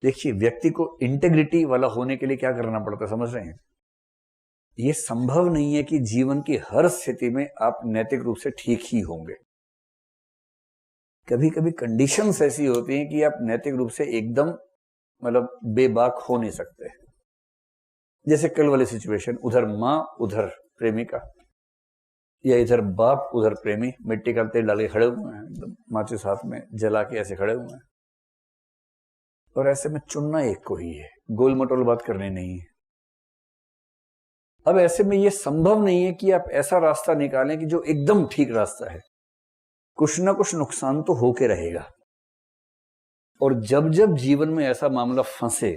देखिए, व्यक्ति को इंटेग्रिटी वाला होने के लिए क्या करना पड़ता है, समझ रहे हैं? ये संभव नहीं है कि जीवन की हर स्थिति में आप नैतिक रूप से ठीक ही होंगे। कभी कभी कंडीशंस ऐसी होती हैं कि आप नैतिक रूप से एकदम मतलब बेबाक हो नहीं सकते। जैसे कल वाली सिचुएशन, उधर माँ उधर प्रेमिका, या इधर बाप उधर प्रेमी, मिट्टी का तेल डाल के खड़े हुए हैं, एकदम माचिस हाथ में जला के ऐसे खड़े हुए हैं, और ऐसे में चुनना एक को ही है, गोल मटोल बात करनी नहीं है। अब ऐसे में यह संभव नहीं है कि आप ऐसा रास्ता निकालें कि जो एकदम ठीक रास्ता है। कुछ ना कुछ नुकसान तो होके रहेगा, और जब जब जीवन में ऐसा मामला फंसे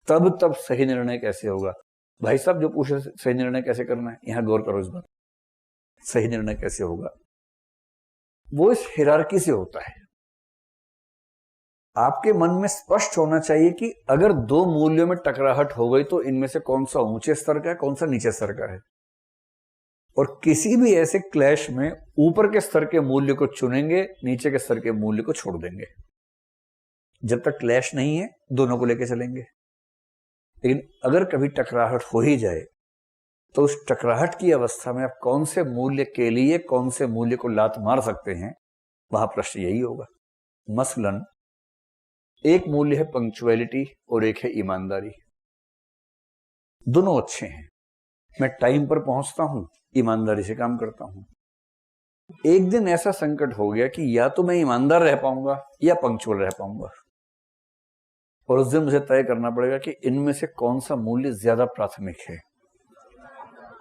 तब तब सही निर्णय कैसे होगा। भाई साहब जो पूछे सही निर्णय कैसे करना है, यहां गौर करो इस बात। सही निर्णय कैसे होगा, वो इस हिरार्की से होता है। आपके मन में स्पष्ट होना चाहिए कि अगर दो मूल्यों में टकराहट हो गई तो इनमें से कौन सा ऊंचे स्तर का है, कौन सा नीचे स्तर का है। और किसी भी ऐसे क्लैश में ऊपर के स्तर के मूल्य को चुनेंगे, नीचे के स्तर के मूल्य को छोड़ देंगे। जब तक क्लैश नहीं है दोनों को लेकर चलेंगे। लेकिन अगर कभी टकराहट हो ही जाए तो उस टकराहट की अवस्था में आप कौन से मूल्य के लिए कौन से मूल्य को लात मार सकते हैं, वहां प्रश्न यही होगा। मसलन एक मूल्य है पंक्चुअलिटी और एक है ईमानदारी। दोनों अच्छे हैं, मैं टाइम पर पहुंचता हूं, ईमानदारी से काम करता हूं। एक दिन ऐसा संकट हो गया कि या तो मैं ईमानदार रह पाऊंगा या पंक्चुअल रह पाऊंगा, और उस दिन मुझे तय करना पड़ेगा कि इनमें से कौन सा मूल्य ज्यादा प्राथमिक है।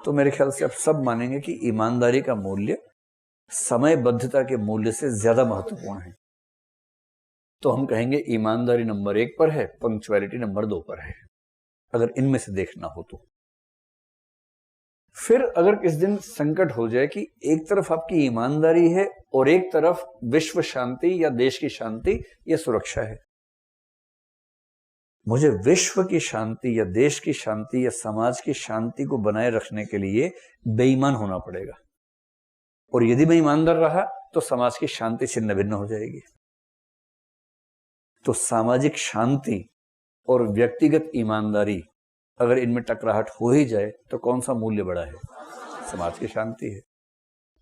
तो मेरे ख्याल से आप सब मानेंगे कि ईमानदारी का मूल्य समयबद्धता के मूल्य से ज्यादा महत्वपूर्ण है। तो हम कहेंगे ईमानदारी नंबर 1 पर है, पंक्चुअलिटी नंबर 2 पर है, अगर इनमें से देखना हो तो। फिर अगर किस दिन संकट हो जाए कि एक तरफ आपकी ईमानदारी है और एक तरफ विश्व शांति या देश की शांति या सुरक्षा है, मुझे विश्व की शांति या देश की शांति या समाज की शांति को बनाए रखने के लिए बेईमान होना पड़ेगा। और यदि मैं ईमानदार रहा तो समाज की शांति छिन्न भिन्न हो जाएगी। तो सामाजिक शांति और व्यक्तिगत ईमानदारी, अगर इनमें टकराहट हो ही जाए तो कौन सा मूल्य बड़ा है? समाज की शांति है।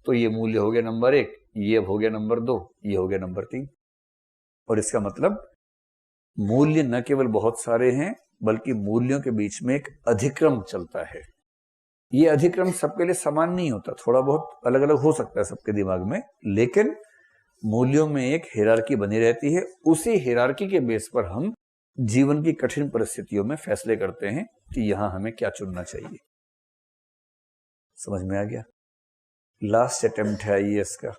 तो ये मूल्य हो गया नंबर 1, ये हो गया नंबर 2, ये हो गया नंबर 3। और इसका मतलब मूल्य न केवल बहुत सारे हैं बल्कि मूल्यों के बीच में एक अधिक्रम चलता है। ये अधिक्रम सबके लिए समान नहीं होता, थोड़ा बहुत अलग अलग हो सकता है सबके दिमाग में, लेकिन मूल्यों में एक हिरार्की बनी रहती है। उसी हिरार्की के बेस पर हम जीवन की कठिन परिस्थितियों में फैसले करते हैं कि यहां हमें क्या चुनना चाहिए। समझ में आ गया? लास्ट अटेम्प्ट है आईएएस का।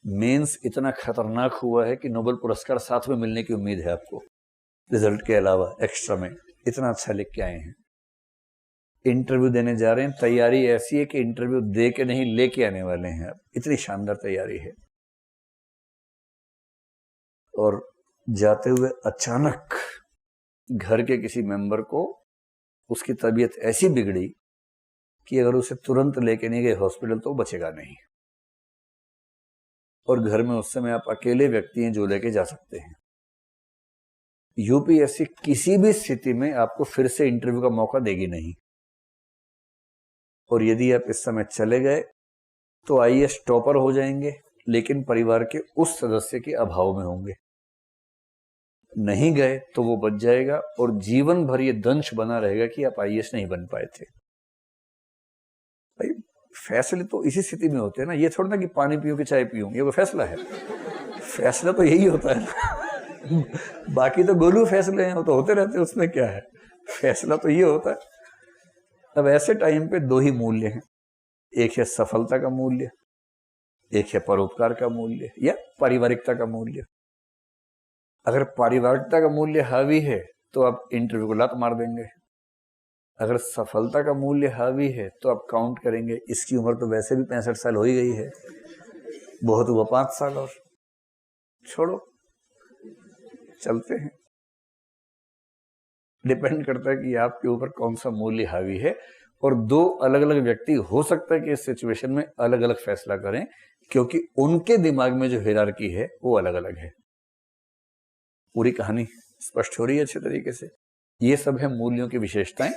मेंस इतना खतरनाक हुआ है कि नोबेल पुरस्कार साथ में मिलने की उम्मीद है आपको, रिजल्ट के अलावा एक्स्ट्रा में। इतना अच्छा लिख के आए हैं। इंटरव्यू देने जा रहे हैं, तैयारी ऐसी है कि इंटरव्यू दे के नहीं लेके आने वाले हैं आप, इतनी शानदार तैयारी है। और जाते हुए अचानक घर के किसी मेंबर को उसकी तबीयत ऐसी बिगड़ी कि अगर उसे तुरंत लेके नहीं गए हॉस्पिटल तो बचेगा नहीं। और घर में उस समय आप अकेले व्यक्ति हैं जो लेके जा सकते हैं। यूपीएससी किसी भी स्थिति में आपको फिर से इंटरव्यू का मौका देगी नहीं। और यदि आप इस समय चले गए तो आईएएस टॉपर हो जाएंगे, लेकिन परिवार के उस सदस्य के अभाव में होंगे। नहीं गए तो वो बच जाएगा और जीवन भर ये दंश बना रहेगा कि आप आईएएस नहीं बन पाए थे। भाई फैसले तो इसी स्थिति में होते हैं ना। ये थोड़ा ना कि पानी पीऊं कि चाय पीऊं, ये कोई फैसला है? फैसला तो यही होता है ना। बाकी तो गोलू फैसले हैं, वो तो होते रहते हैं, उसमें क्या है। फैसला तो ये होता है। अब ऐसे टाइम पे 2 ही मूल्य हैं, एक है सफलता का मूल्य, एक है परोपकार का मूल्य या पारिवारिकता का मूल्य। अगर पारिवारिकता का मूल्य हावी है तो आप इंटरव्यू को लात मार देंगे। अगर सफलता का मूल्य हावी है तो आप काउंट करेंगे इसकी उम्र तो वैसे भी 65 साल हो ही गई है, बहुत हुआ 5 साल और, छोड़ो चलते हैं। डिपेंड करता है कि आपके ऊपर कौन सा मूल्य हावी है। और 2 अलग अलग व्यक्ति हो सकता है कि इस सिचुएशन में अलग अलग फैसला करें, क्योंकि उनके दिमाग में जो हिरार्की है वो अलग अलग है। पूरी कहानी स्पष्ट हो रही है अच्छे तरीके से। ये सब है मूल्यों की विशेषताएं।